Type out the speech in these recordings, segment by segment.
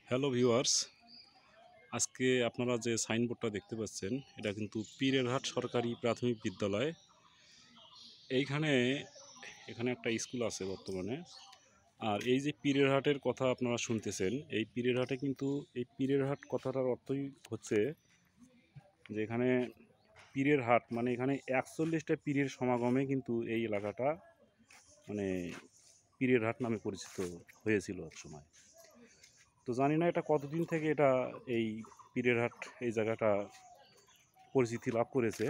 Hello viewers, আজকে আপনারা যে সাইনবোর্ডটা দেখতে পাচ্ছেন এটা কিন্তু পীরেরহাট সরকারি প্রাথমিক বিদ্যালয়। এইখানে এখানে একটা স্কুল আছে বর্তমানে। আর এই যে পীরেরহাটের কথা আপনারা শুনতেছেন, এই পীরেরহাটে কিন্তু এই পীরেরহাট কথাটার অর্থই হচ্ছে যে এখানে পীরের হাট, মানে এখানে 41টা পীরের সমাগমে কিন্তু এই এলাকাটা মানে পীরের হাট নামে পরিচিত হয়েছিল এক সময়। তো জানি না এটা কতদিন থেকে এটা এই পীরের হাট এই জায়গাটা পরিচিতি লাভ করেছে।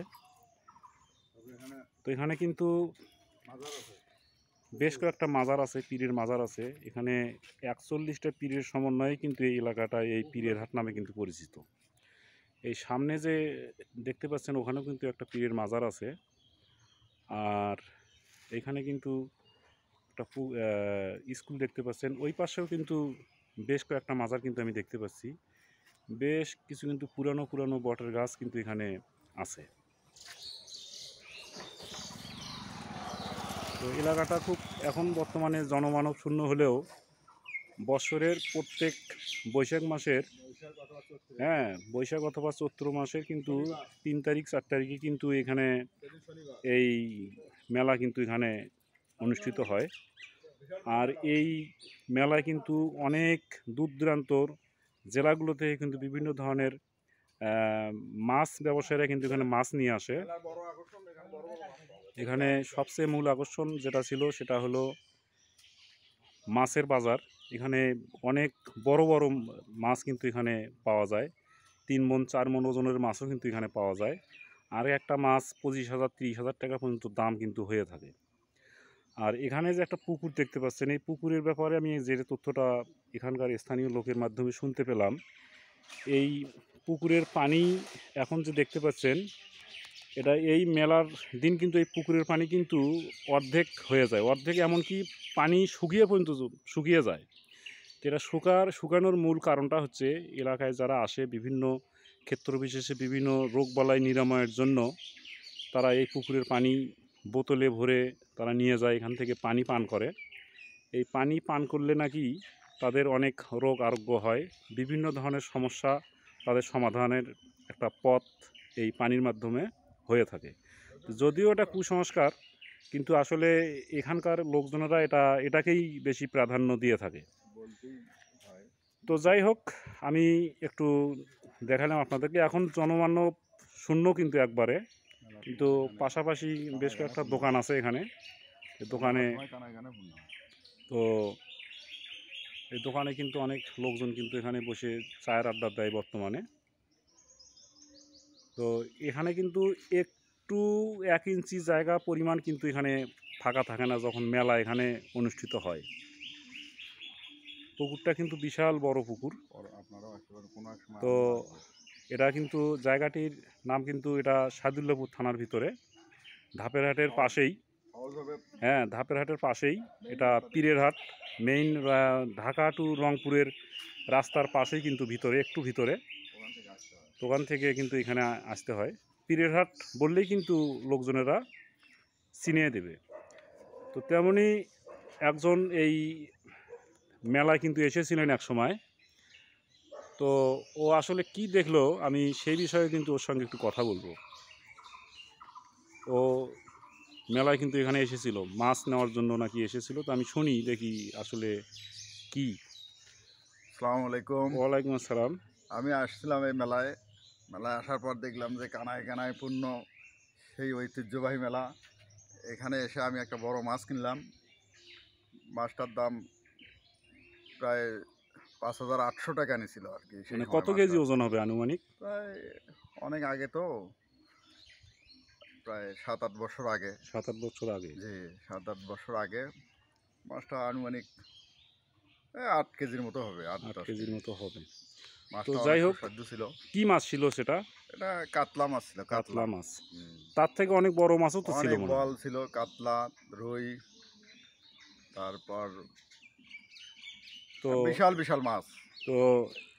তো এখানে কিন্তু বেশ কয়েকটা মাজার আছে, পীরের মাজার আছে এখানে। 41টা পীরের সমন্বয়ে কিন্তু এই এলাকাটা এই পীরের হাট নামে কিন্তু পরিচিত। এই সামনে যে দেখতে পাচ্ছেন ওখানেও কিন্তু একটা পীরের মাজার আছে। আর এখানে কিন্তু একটা স্কুল দেখতে পাচ্ছেন, ওই পাশেও কিন্তু বেশ কয়েকটা মাজার কিন্তু আমি দেখতে পাচ্ছি। বেশ কিছু কিন্তু পুরানো পুরানো বটের গাছ কিন্তু এখানে আছে। তো এলাকাটা খুব এখন বর্তমানে জনমানব শূন্য হলেও বৎসরের প্রত্যেক বৈশাখ মাসের বৈশাখ অথবা চৈত্র মাসের কিন্তু 3 তারিখ 4 তারিখে কিন্তু এখানে এই মেলা কিন্তু এখানে অনুষ্ঠিত হয়। আর এই মেলায় কিন্তু অনেক দূর দূরান্তর জেলাগুলো থেকে কিন্তু বিভিন্ন ধরনের মাছ ব্যবসায়ীরা কিন্তু এখানে মাছ নিয়ে আসে। এখানে সবচেয়ে মূল আকর্ষণ যেটা ছিল সেটা হলো মাছের বাজার। এখানে অনেক বড় বড় মাছ কিন্তু এখানে পাওয়া যায়। 3 মণ 4 মণ ওজনের মাছও কিন্তু এখানে পাওয়া যায়। আর একটা মাছ 25,000 30,000 টাকা পর্যন্ত দাম কিন্তু হয়ে থাকে। আর এখানে যে একটা পুকুর দেখতে পাচ্ছেন, এই পুকুরের ব্যাপারে আমি যে তথ্যটা এখানকার স্থানীয় লোকের মাধ্যমে শুনতে পেলাম, এই পুকুরের পানি এখন যে দেখতে পাচ্ছেন এটা এই মেলার দিন কিন্তু এই পুকুরের পানি কিন্তু অর্ধেক হয়ে যায়, অর্ধেক এমনকি পানি শুকিয়ে যায়। তো এটা শুকানোর মূল কারণটা হচ্ছে এলাকায় যারা আসে বিভিন্ন ক্ষেত্র বিশেষে বিভিন্ন রোগবালাই নিরাময়ের জন্য তারা এই পুকুরের পানি বোতলে ভরে তারা নিয়ে যায়, এখান থেকে পানি পান করে। এই পানি পান করলে নাকি তাদের অনেক রোগ আরোগ্য হয়, বিভিন্ন ধরনের সমস্যা তাদের সমাধানের একটা পথ এই পানির মাধ্যমে হয়ে থাকে। যদিও এটা কুসংস্কার, কিন্তু আসলে এখানকার লোকজনেরা এটাকেই বেশি প্রাধান্য দিয়ে থাকে। তো যাই হোক, আমি একটু দেখালাম আপনাদেরকে। এখন জনমানব শূন্য কিন্তু একবারে, কিন্তু পাশাপাশি বেশ কয়েকটা দোকান আছে এখানে। দোকানে তো এই দোকানে কিন্তু অনেক লোকজন কিন্তু এখানে বসে চায়ের আড্ডা দেয় বর্তমানে। তো এখানে কিন্তু একটু 1 ইঞ্চি জায়গা পরিমাণ কিন্তু এখানে ফাঁকা থাকে না যখন মেলা এখানে অনুষ্ঠিত হয়। পুকুরটা কিন্তু বিশাল বড় পুকুর। তো এটা কিন্তু জায়গাটির নাম কিন্তু এটা সাদুল্লাপুর থানার ভিতরে, ধাপেরহাটের পাশেই। ধাপেরহাটের পাশেই এটা পীরের হাট। মেইন ঢাকা টু রংপুরের রাস্তার পাশেই কিন্তু ভিতরে, একটু ভিতরে। দোকান থেকে কিন্তু এখানে আসতে হয়। পীরের হাট বললেই কিন্তু লোকজনেরা চিনিয়ে দেবে। তো তেমনই একজন এই মেলায় কিন্তু এসেছিলেন এক সময়। তো ও আসলে কি দেখলো আমি সেই বিষয়ে কিন্তু ওর সঙ্গে একটু কথা বলবো। ও মেলায় কিন্তু এখানে এসেছিল মাছ নেওয়ার জন্য নাকি এসেছিল, তো আমি শুনি দেখি আসলে কি। আসসালামু আলাইকুম। ওয়ালাইকুম আসসালাম। আমি আসছিলাম এই মেলায় আসার পর দেখলাম যে কানায় কানায় পূর্ণ সেই ঐতিহ্যবাহী মেলা। এখানে এসে আমি একটা বড় মাছ কিনলাম। মাছটার দাম প্রায় 5,800 টাকা নিয়েছিল আর কি সেই মানে সময়। কত কেজি ওজন হবে আনুমানিক? প্রায় অনেক আগে, তো প্রায় 7-8 বছর আগে। 7-8 বছর আগে? জি, 7-8 বছর আগে। মাছটা আনুমানিক 8 কেজির মতো হবে, 8 8-10 কেজির কেজি। মতো হবে। তো মাছটা অনেক যাই হোক, সুস্বাদু ছিল। কি মাছ ছিল সেটা? এটা কাতলা মাছ ছিল, কাতলা কাতলা। মাছ। তার থেকে অনেক বড় মাছও তো ছিল অনেক মনে বল হয়। ছিল, কাতলা, রুই, তারপর তো বিশাল বিশাল মাছ। তো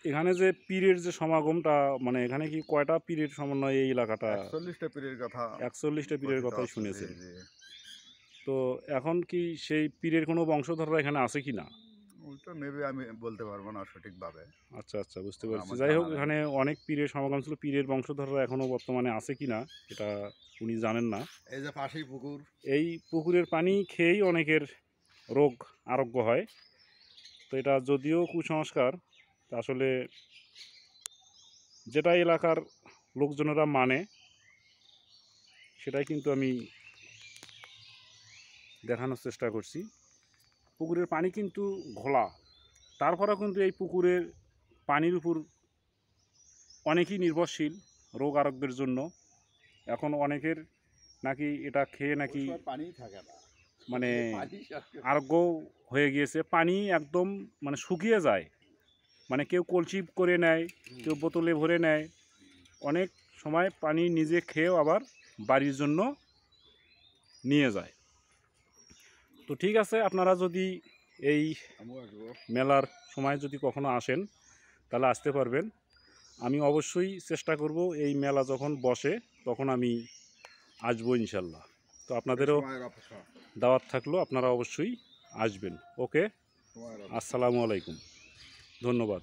এখানে যে পীরের যে সমাগমটা, মানে এখানে কি কয়টা পীরের সমন্বয়ে এই এলাকাটা? 41টা পীরের কথা 41টা পীরের কথিত কথাই আছে। জি শুনেছেন। জি। তো এখন কি সেই পীরের কোনো বংশধররা এখানে আছে কি না? ওটা নেবে আমি বলতে পারবো না সঠিকভাবে। আচ্ছা আচ্ছা, বুঝতে পারছি। আমার যাই হোক, জানা নেই। এখানে অনেক পীরের সমাগম ছিল। পীরের বংশধররা এখনও বর্তমানে আছে কি না এটা উনি জানেন না। এই যে পাশেই পুকুর। এই পুকুরের পানি খেয়েই অনেকের রোগ আরোগ্য হয়। তো এটা যদিও কুসংস্কার, তা আসলে যেটা এলাকার লোকজনেরা মানে সেটাই কিন্তু আমি দেখানোর চেষ্টা করছি। পুকুরের পানি কিন্তু ঘোলা, তারপরেও কিন্তু এই পুকুরের পানির উপর অনেকেই নির্ভরশীল রোগ আরোগ্যের জন্য। এখন অনেকের নাকি এটা খেয়ে নাকি ওই সময় পানিই থাকে না। মানে পানি সব- আরোগ্য হয়ে গিয়েছে। পানি একদম মানে শুকিয়ে যায়, মানে কেউ কলসি করে নেয়, কেউ বোতলে ভরে নেয়। অনেক সময় পানি নিজে খেয়েও আবার বাড়ির জন্য নিয়ে যায়। তো ঠিক আছে, আপনারা যদি এই আমিও আসবো। মেলার সময় যদি কখনো আসেন তাহলে আসতে পারবেন। আমি অবশ্যই চেষ্টা করব এই মেলা যখন বসে তখন আমি আসবো ইনশাল্লাহ। তো এই আপনাদেরও সময়ের অপেক্ষা। দাওয়াত থাকলো, আপনারা অবশ্যই আসবেন। ওকে, সময়ের অপেক্ষা। আসসালামু আলাইকুম, ধন্যবাদ।